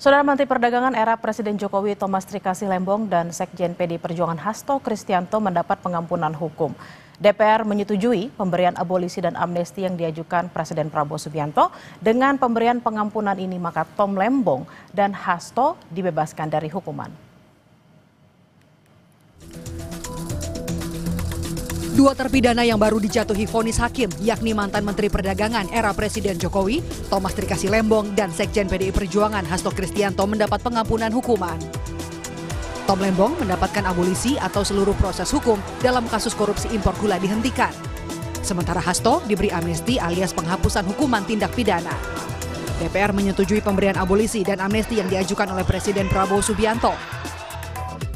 Saudara Menteri Perdagangan era Presiden Jokowi Thomas Trikasih Lembong dan Sekjen PD Perjuangan Hasto Kristianto mendapat pengampunan hukum. DPR menyetujui pemberian abolisi dan amnesti yang diajukan Presiden Prabowo Subianto. Dengan pemberian pengampunan ini maka Tom Lembong dan Hasto dibebaskan dari hukuman. Dua terpidana yang baru dijatuhi vonis hakim, yakni mantan Menteri Perdagangan era Presiden Jokowi, Thomas Trikasih Lembong, dan Sekjen PDI Perjuangan Hasto Kristianto mendapat pengampunan hukuman. Tom Lembong mendapatkan abolisi atau seluruh proses hukum dalam kasus korupsi impor gula dihentikan. Sementara Hasto diberi amnesti alias penghapusan hukuman tindak pidana. DPR menyetujui pemberian abolisi dan amnesti yang diajukan oleh Presiden Prabowo Subianto.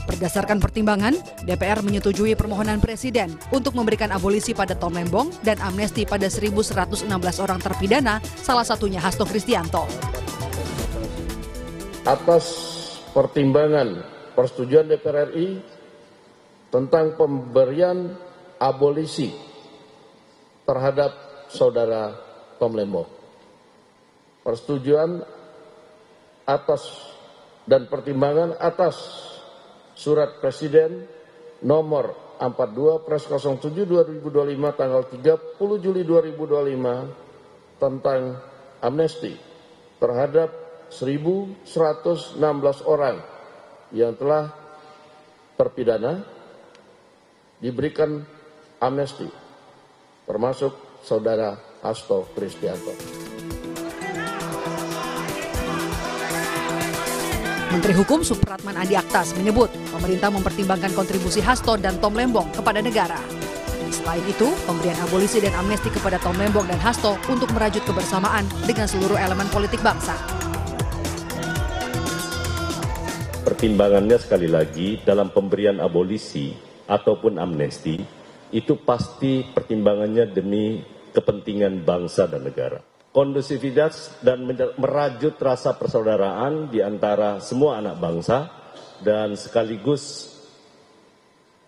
Berdasarkan pertimbangan, DPR menyetujui permohonan Presiden untuk memberikan abolisi pada Tom Lembong dan amnesti pada 1.116 orang terpidana, salah satunya Hasto Kristianto. Atas pertimbangan persetujuan DPR RI tentang pemberian abolisi terhadap saudara Tom Lembong. Persetujuan atas dan pertimbangan atas Surat Presiden nomor 42/07/2025 tanggal 30 Juli 2025 tentang amnesti terhadap 1.116 orang yang telah terpidana diberikan amnesti, termasuk saudara Hasto Kristianto. Menteri Hukum Supratman Andi Aktas menyebut pemerintah mempertimbangkan kontribusi Hasto dan Tom Lembong kepada negara. Selain itu, pemberian abolisi dan amnesti kepada Tom Lembong dan Hasto untuk merajut kebersamaan dengan seluruh elemen politik bangsa. Pertimbangannya sekali lagi dalam pemberian abolisi ataupun amnesti itu pasti pertimbangannya demi kepentingan bangsa dan negara. Kondusivitas dan merajut rasa persaudaraan di antara semua anak bangsa dan sekaligus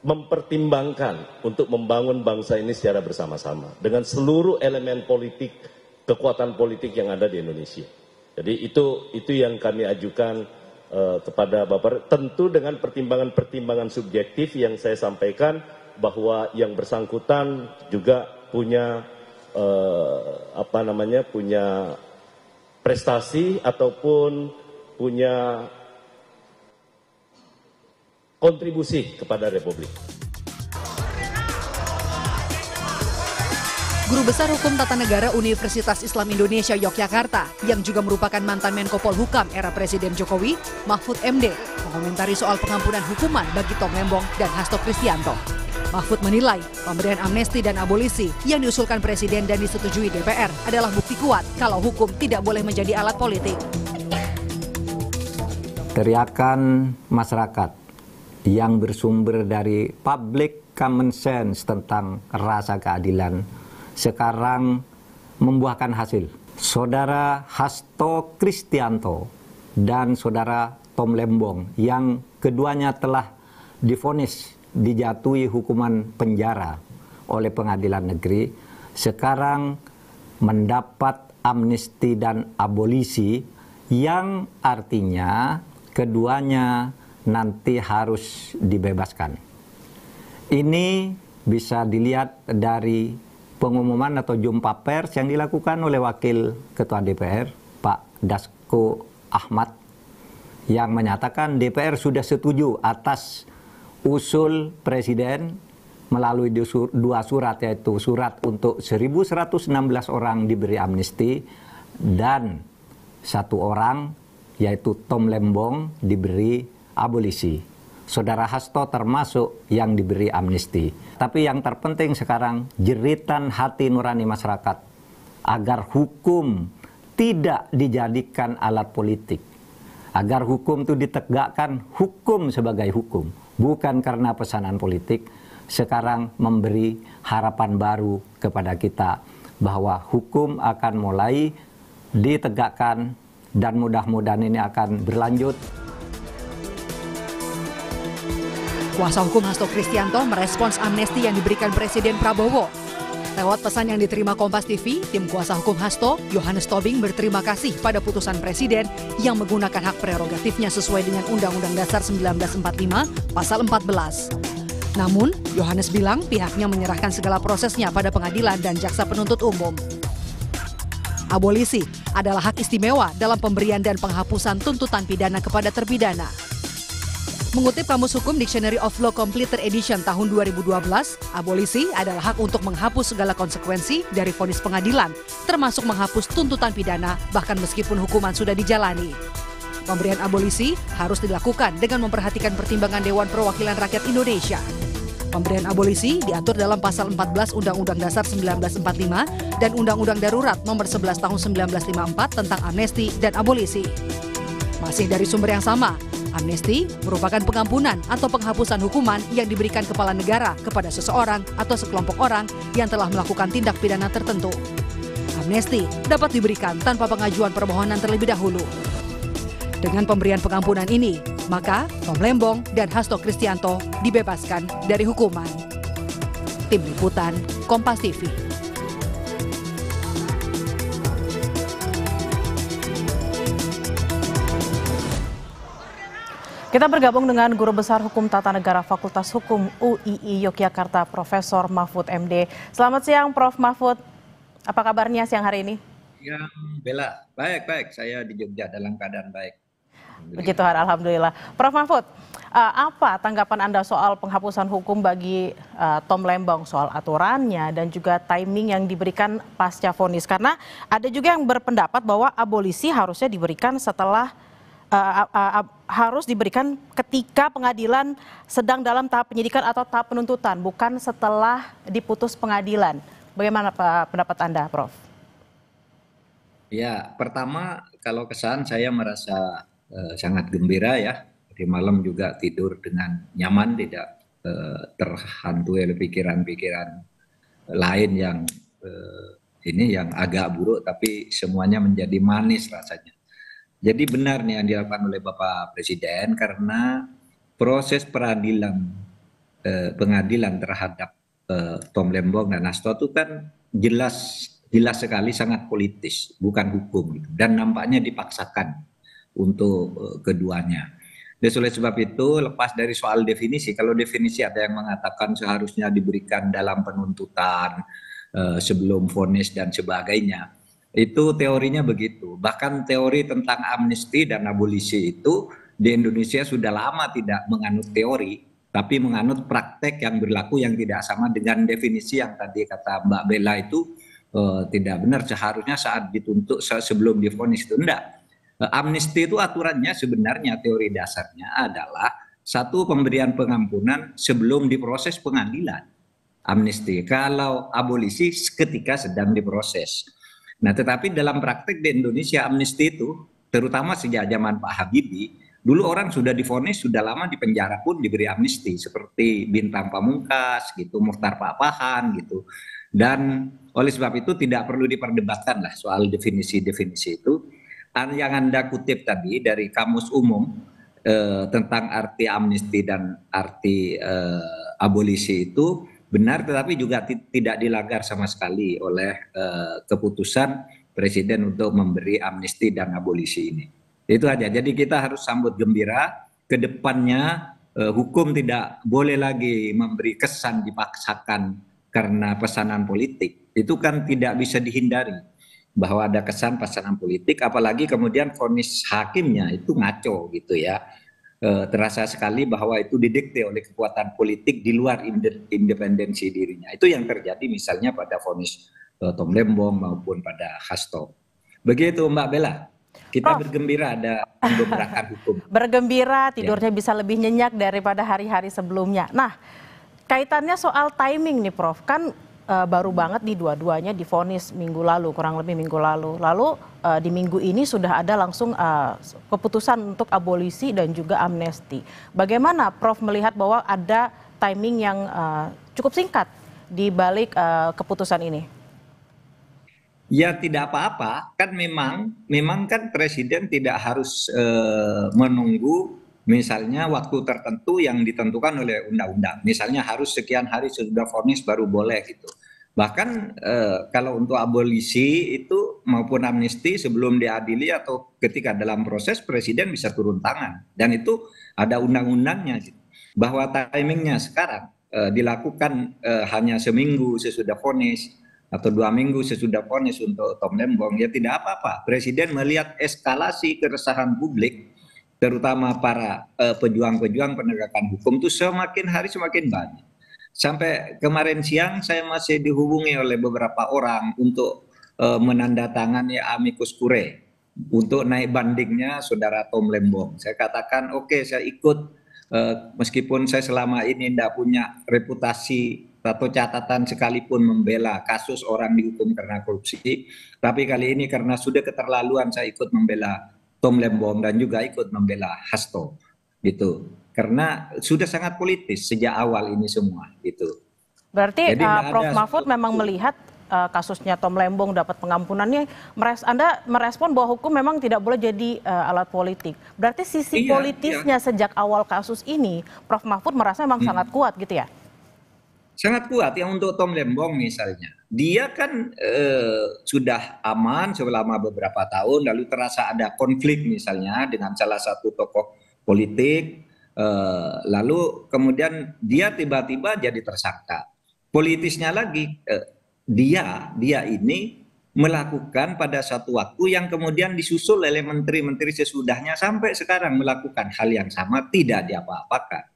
mempertimbangkan untuk membangun bangsa ini secara bersama-sama dengan seluruh elemen politik, kekuatan politik yang ada di Indonesia. Jadi itu yang kami ajukan kepada Bapak, tentu dengan pertimbangan-pertimbangan subjektif yang saya sampaikan bahwa yang bersangkutan juga punya punya prestasi ataupun punya kontribusi kepada Republik. Guru Besar Hukum Tata Negara Universitas Islam Indonesia Yogyakarta yang juga merupakan mantan Menko Polhukam era Presiden Jokowi, Mahfud MD, mengomentari soal pengampunan hukuman bagi Tom Lembong dan Hasto Kristianto. Mahfud menilai pemberian amnesti dan abolisi yang diusulkan Presiden dan disetujui DPR adalah bukti kuat kalau hukum tidak boleh menjadi alat politik. Teriakan masyarakat yang bersumber dari public common sense tentang rasa keadilan sekarang membuahkan hasil. Saudara Hasto Kristianto dan saudara Tom Lembong yang keduanya telah divonis dijatuhi hukuman penjara oleh pengadilan negeri, sekarang mendapat amnesti dan abolisi yang artinya keduanya nanti harus dibebaskan. Ini bisa dilihat dari pengumuman atau jumpa pers yang dilakukan oleh Wakil Ketua DPR, Pak Dasko Ahmad, yang menyatakan DPR sudah setuju atas usul Presiden melalui dua surat, yaitu surat untuk 1.116 orang diberi amnesti dan satu orang, yaitu Tom Lembong, diberi abolisi. Saudara Hasto termasuk yang diberi amnesti. Tapi yang terpenting sekarang jeritan hati nurani masyarakat agar hukum tidak dijadikan alat politik. Agar hukum itu ditegakkan hukum sebagai hukum. Bukan karena pesanan politik, sekarang memberi harapan baru kepada kita bahwa hukum akan mulai ditegakkan dan mudah-mudahan ini akan berlanjut. Kuasa hukum Hasto Kristianto merespons amnesti yang diberikan Presiden Prabowo. Lewat pesan yang diterima Kompas TV, tim kuasa hukum Hasto, Yohanes Tobing berterima kasih pada putusan Presiden yang menggunakan hak prerogatifnya sesuai dengan Undang-Undang Dasar 1945 Pasal 14. Namun, Yohanes bilang pihaknya menyerahkan segala prosesnya pada pengadilan dan jaksa penuntut umum. Abolisi adalah hak istimewa dalam pemberian dan penghapusan tuntutan pidana kepada terpidana. Mengutip Kamus Hukum Dictionary of Law Completed Edition tahun 2012, abolisi adalah hak untuk menghapus segala konsekuensi dari vonis pengadilan, termasuk menghapus tuntutan pidana bahkan meskipun hukuman sudah dijalani. Pemberian abolisi harus dilakukan dengan memperhatikan pertimbangan Dewan Perwakilan Rakyat Indonesia. Pemberian abolisi diatur dalam Pasal 14 Undang-Undang Dasar 1945 dan Undang-Undang Darurat Nomor 11 Tahun 1954 tentang amnesti dan abolisi. Masih dari sumber yang sama, amnesti merupakan pengampunan atau penghapusan hukuman yang diberikan kepala negara kepada seseorang atau sekelompok orang yang telah melakukan tindak pidana tertentu. Amnesti dapat diberikan tanpa pengajuan permohonan terlebih dahulu. Dengan pemberian pengampunan ini, maka Tom Lembong dan Hasto Kristianto dibebaskan dari hukuman. Tim Liputan, Kompas TV. Kita bergabung dengan Guru Besar Hukum Tata Negara Fakultas Hukum UII Yogyakarta, Profesor Mahfud MD. Selamat siang, Prof. Mahfud. Apa kabarnya siang hari ini? Ya, Bella. Baik. Saya di Jogja dalam keadaan baik. Begitu, alhamdulillah. Prof. Mahfud, apa tanggapan Anda soal penghapusan hukum bagi Tom Lembong, soal aturannya dan juga timing yang diberikan pasca vonis? Karena ada juga yang berpendapat bahwa abolisi harusnya diberikan setelah harus diberikan ketika pengadilan sedang dalam tahap penyidikan atau tahap penuntutan, bukan setelah diputus pengadilan. Bagaimana pendapat Anda, Prof? Ya, pertama kalau kesan saya merasa sangat gembira ya. Di malam juga tidur dengan nyaman, tidak terhantui oleh pikiran-pikiran lain yang yang agak buruk, tapi semuanya menjadi manis rasanya. Jadi benar nih yang dilakukan oleh Bapak Presiden, karena proses pengadilan terhadap Tom Lembong dan Hasto itu kan jelas sekali sangat politis, bukan hukum gitu. Dan nampaknya dipaksakan untuk keduanya. Dan oleh sebab itu, lepas dari soal definisi, kalau definisi ada yang mengatakan seharusnya diberikan dalam penuntutan sebelum vonis dan sebagainya. Itu teorinya begitu. Bahkan teori tentang amnesti dan abolisi itu di Indonesia sudah lama tidak menganut teori, tapi menganut praktek yang berlaku yang tidak sama dengan definisi yang tadi kata Mbak Bella itu tidak benar. Seharusnya saat dituntut sebelum divonis itu enggak. Amnesti itu aturannya sebenarnya teori dasarnya adalah satu, pemberian pengampunan sebelum diproses pengadilan. Amnesti. Kalau abolisi ketika sedang diproses. Nah, tetapi dalam praktek di Indonesia amnesti itu, terutama sejak zaman Pak Habibie, dulu orang sudah divonis, sudah lama di penjara pun diberi amnesti, seperti Bintang Pamungkas, gitu, Muchtar Pakpahan, gitu. Dan oleh sebab itu tidak perlu diperdebatkan lah soal definisi-definisi itu. Yang Anda kutip tadi dari Kamus Umum tentang arti amnesti dan arti abolisi itu benar, tetapi juga tidak dilanggar sama sekali oleh keputusan Presiden untuk memberi amnesti dan abolisi ini. Itu aja. Jadi kita harus sambut gembira. Ke depannya hukum tidak boleh lagi memberi kesan dipaksakan karena pesanan politik. Itu kan tidak bisa dihindari bahwa ada kesan pesanan politik, apalagi kemudian vonis hakimnya itu ngaco gitu ya. Terasa sekali bahwa itu didikte oleh kekuatan politik di luar independensi dirinya. Itu yang terjadi misalnya pada vonis Tom Lembong maupun pada Hasto. Begitu Mbak Bella, kita bergembira ada pembebrakan hukum. Bergembira, tidurnya bisa lebih nyenyak daripada hari-hari sebelumnya. Nah, kaitannya soal timing nih Prof, kan baru banget nih dua-duanya divonis minggu lalu, kurang lebih minggu lalu. Lalu di minggu ini sudah ada langsung keputusan untuk abolisi dan juga amnesti. Bagaimana Prof melihat bahwa ada timing yang cukup singkat di balik keputusan ini? Ya tidak apa-apa, kan memang kan Presiden tidak harus menunggu misalnya waktu tertentu yang ditentukan oleh undang-undang. Misalnya harus sekian hari sudah vonis baru boleh gitu. Bahkan kalau untuk abolisi itu maupun amnesti sebelum diadili atau ketika dalam proses presiden bisa turun tangan dan itu ada undang-undangnya gitu. Bahwa timingnya sekarang dilakukan hanya seminggu sesudah vonis atau 2 minggu sesudah vonis untuk Tom Lembong ya tidak apa-apa. Presiden melihat eskalasi keresahan publik terutama para pejuang-pejuang penegakan hukum itu semakin hari semakin banyak. Sampai kemarin siang saya masih dihubungi oleh beberapa orang untuk menandatangani amicus curiae untuk naik bandingnya saudara Tom Lembong. Saya katakan oke, saya ikut meskipun saya selama ini tidak punya reputasi atau catatan sekalipun membela kasus orang dihukum karena korupsi, tapi kali ini karena sudah keterlaluan saya ikut membela Tom Lembong dan juga ikut membela Hasto gitu. Karena sudah sangat politis sejak awal ini semua gitu. Berarti Jadi Prof. Mahfud memang melihat kasusnya Tom Lembong dapat pengampunannya, Anda merespon bahwa hukum memang tidak boleh jadi alat politik. Berarti sisi politisnya sejak awal kasus ini, Prof. Mahfud merasa memang sangat kuat gitu ya? Sangat kuat yang untuk Tom Lembong misalnya. Dia kan sudah aman selama beberapa tahun, lalu terasa ada konflik misalnya dengan salah satu tokoh politik, lalu kemudian dia tiba-tiba jadi tersangka. Politisnya lagi, dia ini melakukan pada satu waktu yang kemudian disusul oleh menteri-menteri sesudahnya sampai sekarang melakukan hal yang sama tidak diapa-apakan.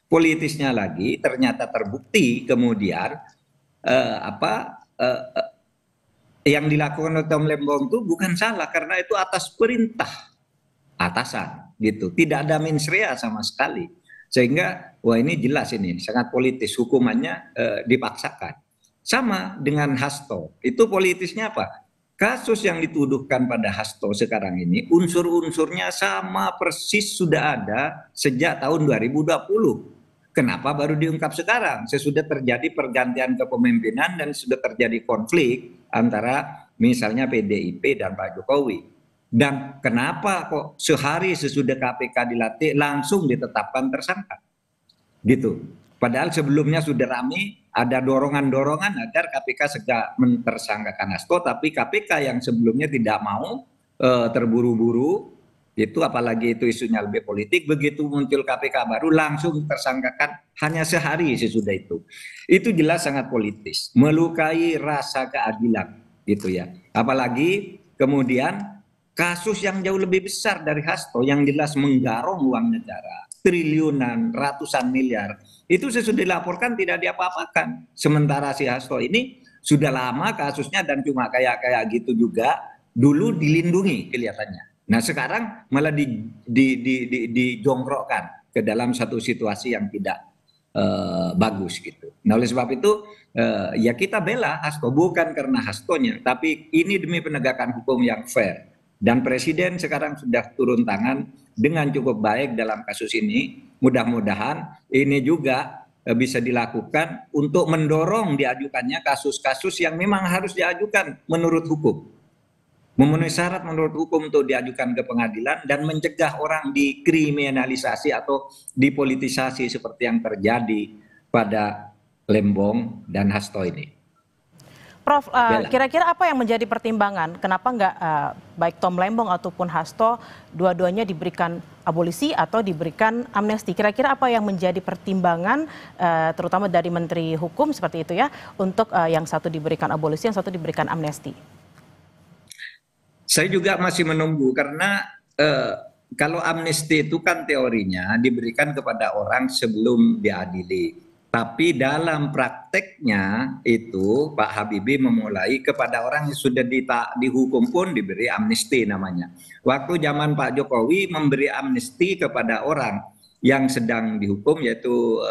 Politisnya lagi ternyata terbukti kemudian yang dilakukan oleh Tom Lembong itu bukan salah karena itu atas perintah atasan gitu, tidak ada mens rea sama sekali, sehingga wah ini jelas ini sangat politis, hukumannya dipaksakan. Sama dengan Hasto, itu politisnya apa? Kasus yang dituduhkan pada Hasto sekarang ini unsur-unsurnya sama persis sudah ada sejak tahun 2020. Kenapa baru diungkap sekarang? Sesudah terjadi pergantian kepemimpinan dan sudah terjadi konflik antara misalnya PDIP dan Pak Jokowi. Dan kenapa kok sehari sesudah KPK dilatih langsung ditetapkan tersangka? Gitu. Padahal sebelumnya sudah ramai ada dorongan-dorongan agar KPK segera mentersangkakan Hasto, tapi KPK yang sebelumnya tidak mau terburu-buru itu, apalagi itu isunya lebih politik, begitu muncul KPK baru langsung tersangkakan hanya sehari sesudah itu. Itu jelas sangat politis, melukai rasa keadilan gitu ya. Apalagi kemudian kasus yang jauh lebih besar dari Hasto yang jelas menggarong uang negara, triliunan, ratusan miliar, itu sesudah dilaporkan tidak diapa-apakan. Sementara si Hasto ini sudah lama kasusnya dan cuma kayak gitu juga, dulu dilindungi kelihatannya. Nah sekarang malah dijongkrokkan ke dalam satu situasi yang tidak bagus gitu. Nah oleh sebab itu ya kita bela Hasto bukan karena Hastonya, tapi ini demi penegakan hukum yang fair. Dan Presiden sekarang sudah turun tangan dengan cukup baik dalam kasus ini. Mudah-mudahan ini juga bisa dilakukan untuk mendorong diajukannya kasus-kasus yang memang harus diajukan menurut hukum. Memenuhi syarat menurut hukum untuk diajukan ke pengadilan dan mencegah orang dikriminalisasi atau dipolitisasi seperti yang terjadi pada Lembong dan Hasto ini. Prof, kira-kira apa yang menjadi pertimbangan kenapa nggak baik Tom Lembong ataupun Hasto dua-duanya diberikan abolisi atau diberikan amnesti? Kira-kira apa yang menjadi pertimbangan terutama dari Menteri Hukum seperti itu ya untuk yang satu diberikan abolisi, yang satu diberikan amnesti? Saya juga masih menunggu karena kalau amnesti itu kan teorinya diberikan kepada orang sebelum diadili. Tapi dalam prakteknya itu Pak Habibie memulai kepada orang yang sudah dihukum pun diberi amnesti namanya. Waktu zaman Pak Jokowi memberi amnesti kepada orang yang sedang dihukum yaitu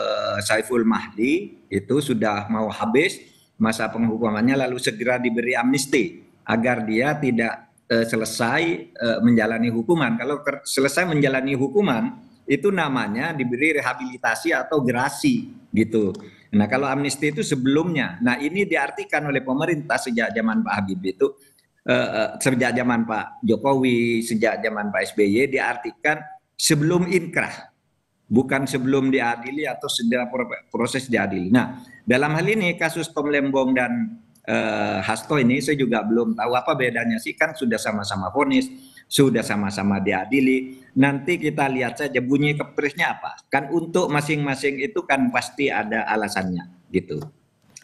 Saiful Mahdi, itu sudah mau habis masa penghukumannya lalu segera diberi amnesti agar dia tidak selesai menjalani hukuman. Kalau selesai menjalani hukuman itu namanya diberi rehabilitasi atau gerasi gitu. Nah kalau amnesti itu sebelumnya. Nah ini diartikan oleh pemerintah sejak zaman Pak Habibie itu, sejak zaman Pak Jokowi, sejak zaman Pak SBY diartikan sebelum inkrah. bukan sebelum diadili atau sedang proses diadili. Nah, dalam hal ini kasus Tom Lembong dan Hasto ini saya juga belum tahu apa bedanya sih, kan sudah sama-sama vonis, sudah sama-sama diadili. Nanti kita lihat saja bunyi kepresnya apa. Kan untuk masing-masing itu kan pasti ada alasannya gitu.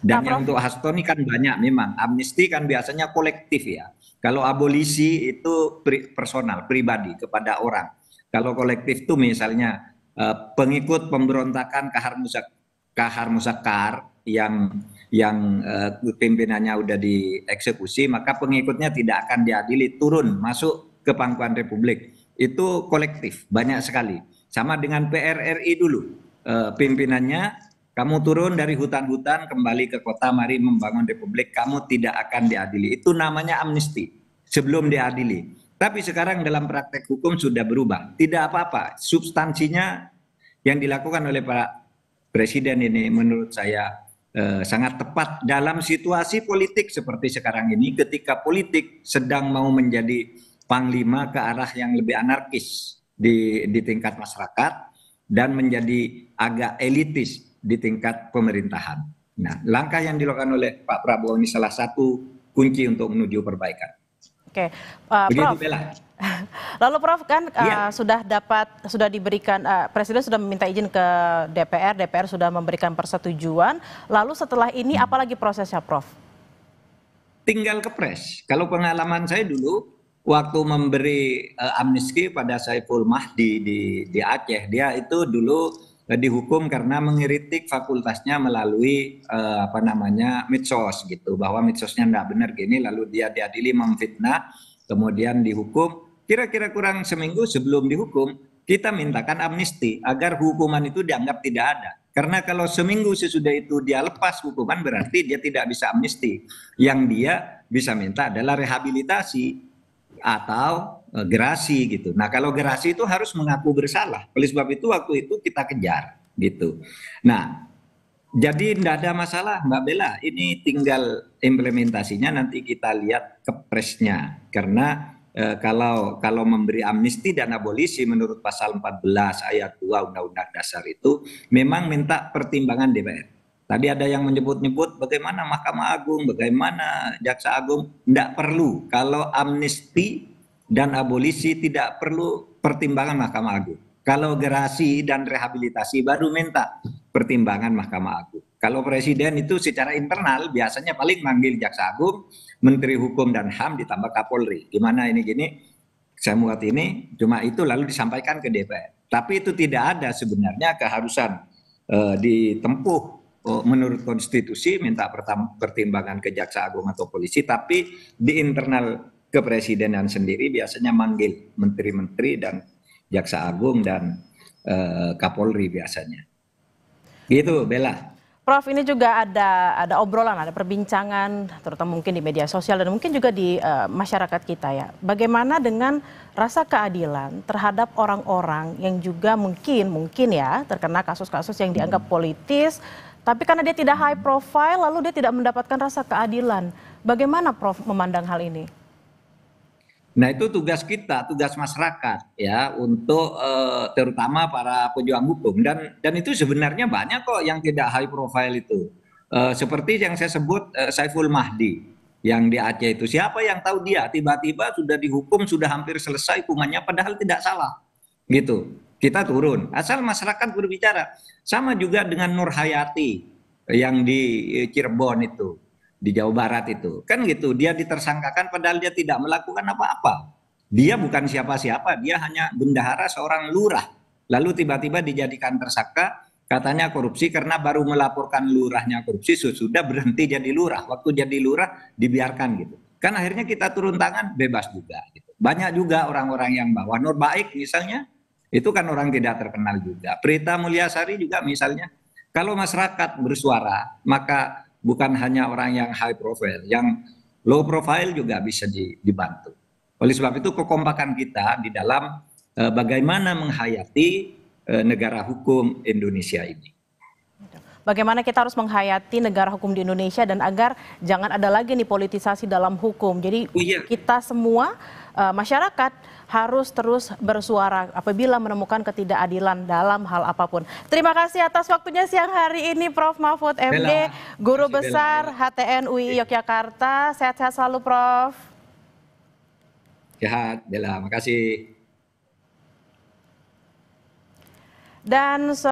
Dan yang untuk Hasto ini kan banyak memang. Amnesti kan biasanya kolektif ya. Kalau abolisi itu personal, pribadi kepada orang. Kalau kolektif itu misalnya pengikut pemberontakan Kahar Musakar yang pimpinannya udah dieksekusi, maka pengikutnya tidak akan diadili, turun masuk ke pangkuan Republik. Itu kolektif, banyak sekali. Sama dengan PRRI dulu, pimpinannya kamu turun dari hutan-hutan kembali ke kota, mari membangun Republik, kamu tidak akan diadili. Itu namanya amnesti sebelum diadili. Tapi sekarang dalam praktek hukum sudah berubah. Tidak apa-apa, substansinya yang dilakukan oleh Pak Presiden ini menurut saya sangat tepat dalam situasi politik seperti sekarang ini, ketika politik sedang mau menjadi panglima ke arah yang lebih anarkis di tingkat masyarakat dan menjadi agak elitis di tingkat pemerintahan. Nah, langkah yang dilakukan oleh Pak Prabowo ini salah satu kunci untuk menuju perbaikan. Oke, Begitu, Prof. Bella. Lalu Prof kan sudah diberikan, Presiden sudah meminta izin ke DPR, DPR sudah memberikan persetujuan. Lalu setelah ini apalagi prosesnya, Prof? Tinggal kepres. Kalau pengalaman saya dulu waktu memberi amnesti pada Saiful Mahdi di Aceh, dia itu dulu dihukum karena mengkritik fakultasnya melalui medsos gitu, bahwa medsosnya enggak benar gini, lalu dia diadili memfitnah, kemudian dihukum. Kira-kira kurang seminggu sebelum dihukum, kita mintakan amnesti agar hukuman itu dianggap tidak ada. Karena kalau seminggu sesudah itu dia lepas hukuman, berarti dia tidak bisa amnesti. Yang dia bisa minta adalah rehabilitasi atau gerasi gitu. Nah, kalau gerasi itu harus mengaku bersalah. Oleh sebab itu waktu itu kita kejar gitu. Nah, jadi tidak ada masalah Mbak Bella. Ini tinggal implementasinya nanti kita lihat kepresnya. Karena kalau memberi amnesti dan abolisi menurut pasal 14 ayat 2 Undang-Undang Dasar itu memang minta pertimbangan DPR. Tadi ada yang menyebut-nyebut bagaimana Mahkamah Agung, bagaimana Jaksa Agung. Tidak perlu. Kalau amnesti dan abolisi tidak perlu pertimbangan Mahkamah Agung. Kalau gerasi dan rehabilitasi baru minta pertimbangan Mahkamah Agung. Kalau Presiden itu secara internal biasanya paling manggil Jaksa Agung, Menteri Hukum dan HAM ditambah Kapolri. Gimana ini gini, saya buat ini, cuma itu lalu disampaikan ke DPR. Tapi itu tidak ada sebenarnya keharusan ditempuh menurut konstitusi minta pertimbangan ke Jaksa Agung atau polisi, tapi di internal kepresidenan sendiri biasanya manggil menteri-menteri dan Jaksa Agung dan Kapolri biasanya. Gitu, Bella. Prof, ini juga ada obrolan, ada perbincangan, terutama mungkin di media sosial dan mungkin juga di masyarakat kita ya. Bagaimana dengan rasa keadilan terhadap orang-orang yang juga mungkin ya terkena kasus-kasus yang dianggap politis, tapi karena dia tidak high profile, lalu dia tidak mendapatkan rasa keadilan. Bagaimana Prof memandang hal ini? Nah, itu tugas kita, tugas masyarakat ya, untuk terutama para pejuang hukum, dan itu sebenarnya banyak kok yang tidak high profile itu. Seperti yang saya sebut Saiful Mahdi yang di Aceh itu, siapa yang tahu dia tiba-tiba sudah dihukum, sudah hampir selesai hukumannya padahal tidak salah. Gitu. Kita turun, asal masyarakat berbicara. Sama juga dengan Nur Hayati yang di Cirebon itu, di Jawa Barat itu. Kan gitu, dia ditersangkakan padahal dia tidak melakukan apa-apa. Dia bukan siapa-siapa, dia hanya bendahara seorang lurah. Lalu tiba-tiba dijadikan tersangka, katanya korupsi karena baru melaporkan lurahnya korupsi, sudah berhenti jadi lurah. Waktu jadi lurah dibiarkan gitu. Kan akhirnya kita turun tangan, bebas juga. Gitu. Banyak juga orang-orang yang bawah. Nur Baik misalnya, itu kan orang tidak terkenal juga. Prita Mulyasari juga misalnya. Kalau masyarakat bersuara, maka bukan hanya orang yang high profile, yang low profile juga bisa dibantu. Oleh sebab itu kekompakan kita di dalam bagaimana menghayati negara hukum Indonesia ini. bagaimana kita harus menghayati negara hukum di Indonesia dan agar jangan ada lagi nih politisasi dalam hukum. Jadi kita semua masyarakat harus terus bersuara apabila menemukan ketidakadilan dalam hal apapun. Terima kasih atas waktunya siang hari ini Prof. Mahfud MD, Guru Besar HTN UI Yogyakarta. Sehat-sehat selalu Prof. Sehat, Bella. Makasih. Dan